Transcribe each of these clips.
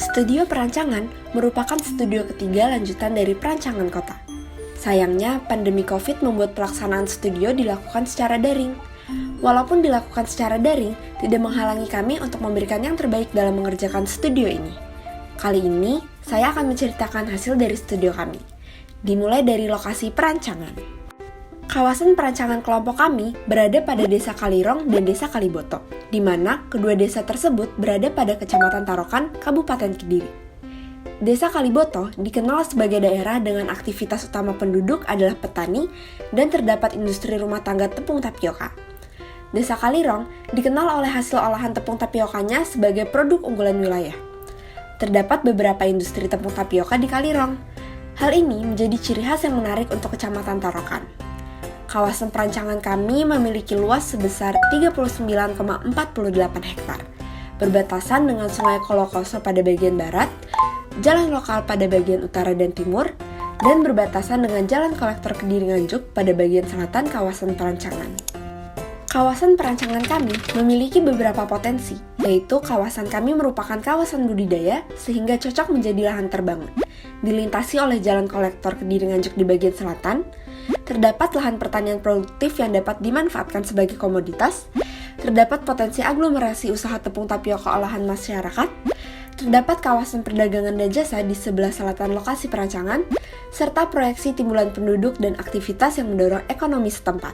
Studio Perancangan merupakan studio ketiga lanjutan dari perancangan kota. Sayangnya, pandemi COVID membuat pelaksanaan studio dilakukan secara daring. Walaupun dilakukan secara daring, tidak menghalangi kami untuk memberikan yang terbaik dalam mengerjakan studio ini. Kali ini, saya akan menceritakan hasil dari studio kami. Dimulai dari lokasi perancangan. Kawasan perancangan kelompok kami berada pada Desa Kalirong dan Desa Kaliboto, di mana kedua desa tersebut berada pada Kecamatan Tarokan, Kabupaten Kediri. Desa Kaliboto dikenal sebagai daerah dengan aktivitas utama penduduk adalah petani dan terdapat industri rumah tangga tepung tapioka. Desa Kalirong dikenal oleh hasil olahan tepung tapiokanya sebagai produk unggulan wilayah. Terdapat beberapa industri tepung tapioka di Kalirong. Hal ini menjadi ciri khas yang menarik untuk Kecamatan Tarokan. Kawasan perancangan kami memiliki luas sebesar 39,48 hektar, berbatasan dengan Sungai Kolokoso pada bagian barat, jalan lokal pada bagian utara dan timur, dan berbatasan dengan Jalan Kolektor Kediri Nganjuk pada bagian selatan kawasan perancangan. Kawasan perancangan kami memiliki beberapa potensi, yaitu kawasan kami merupakan kawasan budidaya sehingga cocok menjadi lahan terbangun. Dilintasi oleh Jalan Kolektor Kediri Nganjuk di bagian selatan, terdapat lahan pertanian produktif yang dapat dimanfaatkan sebagai komoditas, terdapat potensi aglomerasi usaha tepung tapioka olahan masyarakat, terdapat kawasan perdagangan dan jasa di sebelah selatan lokasi perancangan, serta proyeksi timbulan penduduk dan aktivitas yang mendorong ekonomi setempat.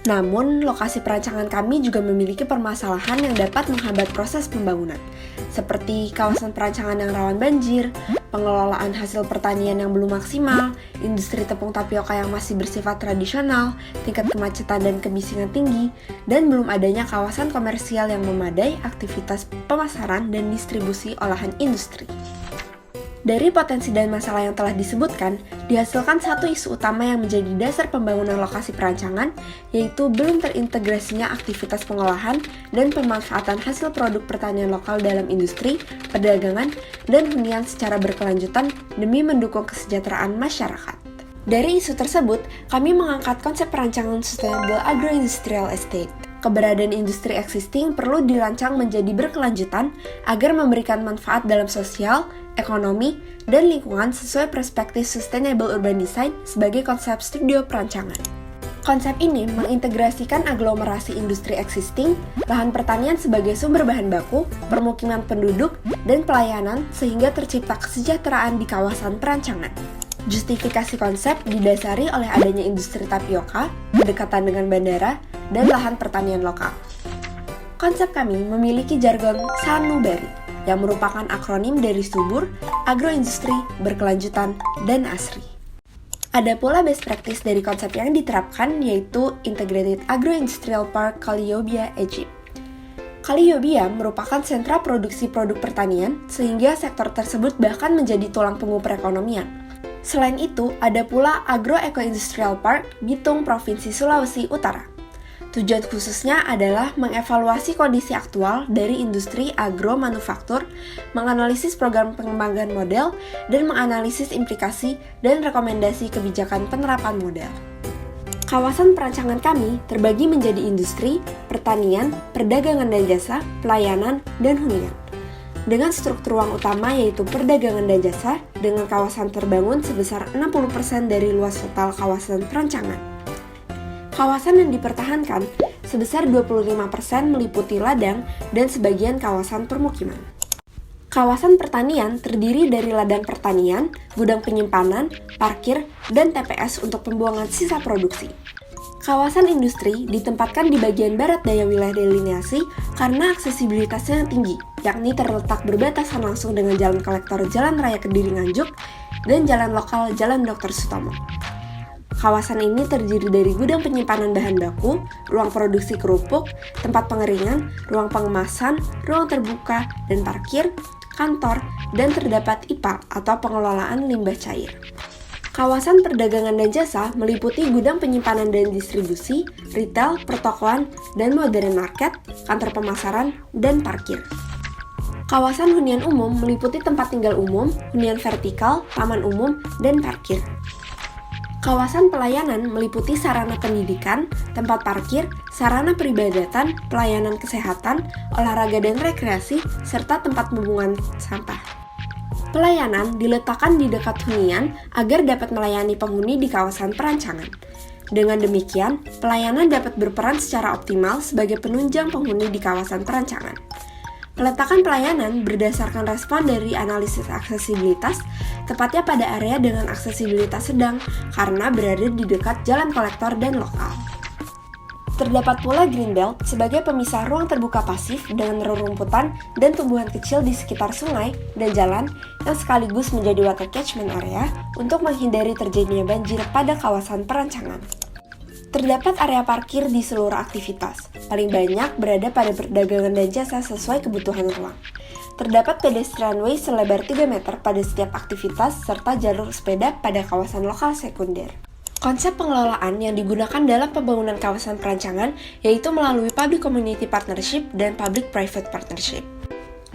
Namun, lokasi perancangan kami juga memiliki permasalahan yang dapat menghambat proses pembangunan, seperti kawasan perancangan yang rawan banjir, pengelolaan hasil pertanian yang belum maksimal, industri tepung tapioka yang masih bersifat tradisional, tingkat kemacetan dan kebisingan tinggi, dan belum adanya kawasan komersial yang memadai aktivitas pemasaran dan distribusi olahan industri. Dari potensi dan masalah yang telah disebutkan, dihasilkan satu isu utama yang menjadi dasar pembangunan lokasi perancangan, yaitu belum terintegrasinya aktivitas pengolahan dan pemanfaatan hasil produk pertanian lokal dalam industri, perdagangan, dan hunian secara berkelanjutan demi mendukung kesejahteraan masyarakat. Dari isu tersebut, kami mengangkat konsep perancangan Sustainable Agro-Industrial Estate. Keberadaan industri existing perlu dirancang menjadi berkelanjutan agar memberikan manfaat dalam sosial, ekonomi, dan lingkungan sesuai perspektif Sustainable Urban Design sebagai konsep studio perancangan. Konsep ini mengintegrasikan aglomerasi industri existing, lahan pertanian sebagai sumber bahan baku, permukiman penduduk, dan pelayanan sehingga tercipta kesejahteraan di kawasan perancangan. Justifikasi konsep didasari oleh adanya industri tapioka, berdekatan dengan bandara, dan lahan pertanian lokal. Konsep kami memiliki jargon Sanubari, yang merupakan akronim dari subur, agroindustri, berkelanjutan, dan asri. Ada pula best practice dari konsep yang diterapkan, yaitu Integrated Agro-Industrial Park Kaliobia, Egypt. Kaliobia merupakan sentra produksi produk pertanian, sehingga sektor tersebut bahkan menjadi tulang punggung perekonomian. Selain itu, ada pula Agro-Eco-Industrial Park Bitung, Provinsi Sulawesi Utara. Tujuan khususnya adalah mengevaluasi kondisi aktual dari industri agro-manufaktur, menganalisis program pengembangan model, dan menganalisis implikasi dan rekomendasi kebijakan penerapan model. Kawasan perancangan kami terbagi menjadi industri, pertanian, perdagangan dan jasa, pelayanan, dan hunian. Dengan struktur ruang utama yaitu perdagangan dan jasa, dengan kawasan terbangun sebesar 60% dari luas total kawasan perancangan. Kawasan yang dipertahankan sebesar 25% meliputi ladang dan sebagian kawasan permukiman. Kawasan pertanian terdiri dari ladang pertanian, gudang penyimpanan, parkir, dan TPS untuk pembuangan sisa produksi. Kawasan industri ditempatkan di bagian barat daya wilayah delineasi karena aksesibilitasnya yang tinggi, yakni terletak berbatasan langsung dengan Jalan Kolektor Jalan Raya Kediri Nganjuk dan jalan lokal Jalan Dr. Sutomo. Kawasan ini terdiri dari gudang penyimpanan bahan baku, ruang produksi kerupuk, tempat pengeringan, ruang pengemasan, ruang terbuka, dan parkir, kantor, dan terdapat IPA atau pengelolaan limbah cair. Kawasan perdagangan dan jasa meliputi gudang penyimpanan dan distribusi, retail, pertokoan, dan modern market, kantor pemasaran, dan parkir. Kawasan hunian umum meliputi tempat tinggal umum, hunian vertikal, taman umum, dan parkir. Kawasan pelayanan meliputi sarana pendidikan, tempat parkir, sarana peribadatan, pelayanan kesehatan, olahraga dan rekreasi, serta tempat pembuangan sampah. Pelayanan diletakkan di dekat hunian agar dapat melayani penghuni di kawasan perancangan. Dengan demikian, pelayanan dapat berperan secara optimal sebagai penunjang penghuni di kawasan perancangan. Peletakan pelayanan berdasarkan respon dari analisis aksesibilitas, tepatnya pada area dengan aksesibilitas sedang karena berada di dekat jalan kolektor dan lokal. Terdapat pula green belt sebagai pemisah ruang terbuka pasif dengan rerumputan dan tumbuhan kecil di sekitar sungai dan jalan yang sekaligus menjadi water catchment area untuk menghindari terjadinya banjir pada kawasan perancangan. Terdapat area parkir di seluruh aktivitas, paling banyak berada pada perdagangan dan jasa sesuai kebutuhan ruang. Terdapat pedestrian way selebar 3 meter pada setiap aktivitas serta jalur sepeda pada kawasan lokal sekunder. Konsep pengelolaan yang digunakan dalam pembangunan kawasan perancangan yaitu melalui Public Community Partnership dan Public-Private Partnership.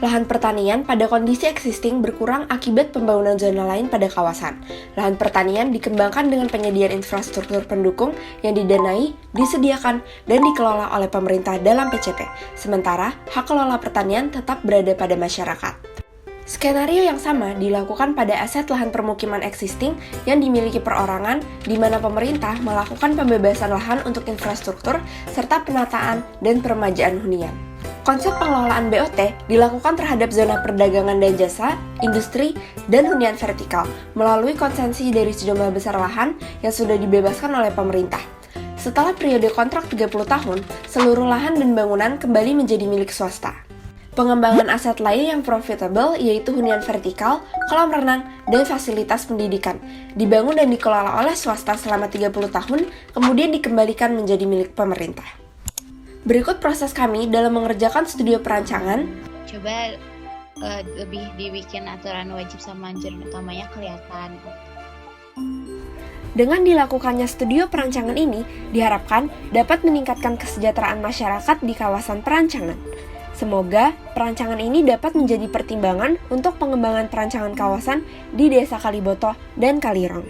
Lahan pertanian pada kondisi existing berkurang akibat pembangunan zona lain pada kawasan. Lahan pertanian dikembangkan dengan penyediaan infrastruktur pendukung yang didanai, disediakan, dan dikelola oleh pemerintah dalam PCP. Sementara, hak kelola pertanian tetap berada pada masyarakat. Skenario yang sama dilakukan pada aset lahan permukiman existing yang dimiliki perorangan, di mana pemerintah melakukan pembebasan lahan untuk infrastruktur serta penataan dan peremajaan hunian. Konsep pengelolaan BOT dilakukan terhadap zona perdagangan dan jasa, industri, dan hunian vertikal melalui konsensi dari sejumlah besar lahan yang sudah dibebaskan oleh pemerintah. Setelah periode kontrak 30 tahun, seluruh lahan dan bangunan kembali menjadi milik swasta. Pengembangan aset lain yang profitable yaitu hunian vertikal, kolam renang, dan fasilitas pendidikan. Dibangun dan dikelola oleh swasta selama 30 tahun, kemudian dikembalikan menjadi milik pemerintah. Berikut proses kami dalam mengerjakan studio perancangan. Coba lebih dibikin aturan wajib sama anjuran utamanya kelihatan. Dengan dilakukannya studio perancangan ini, diharapkan dapat meningkatkan kesejahteraan masyarakat di kawasan perancangan. Semoga perancangan ini dapat menjadi pertimbangan untuk pengembangan perancangan kawasan di Desa Kaliboto dan Kalirong.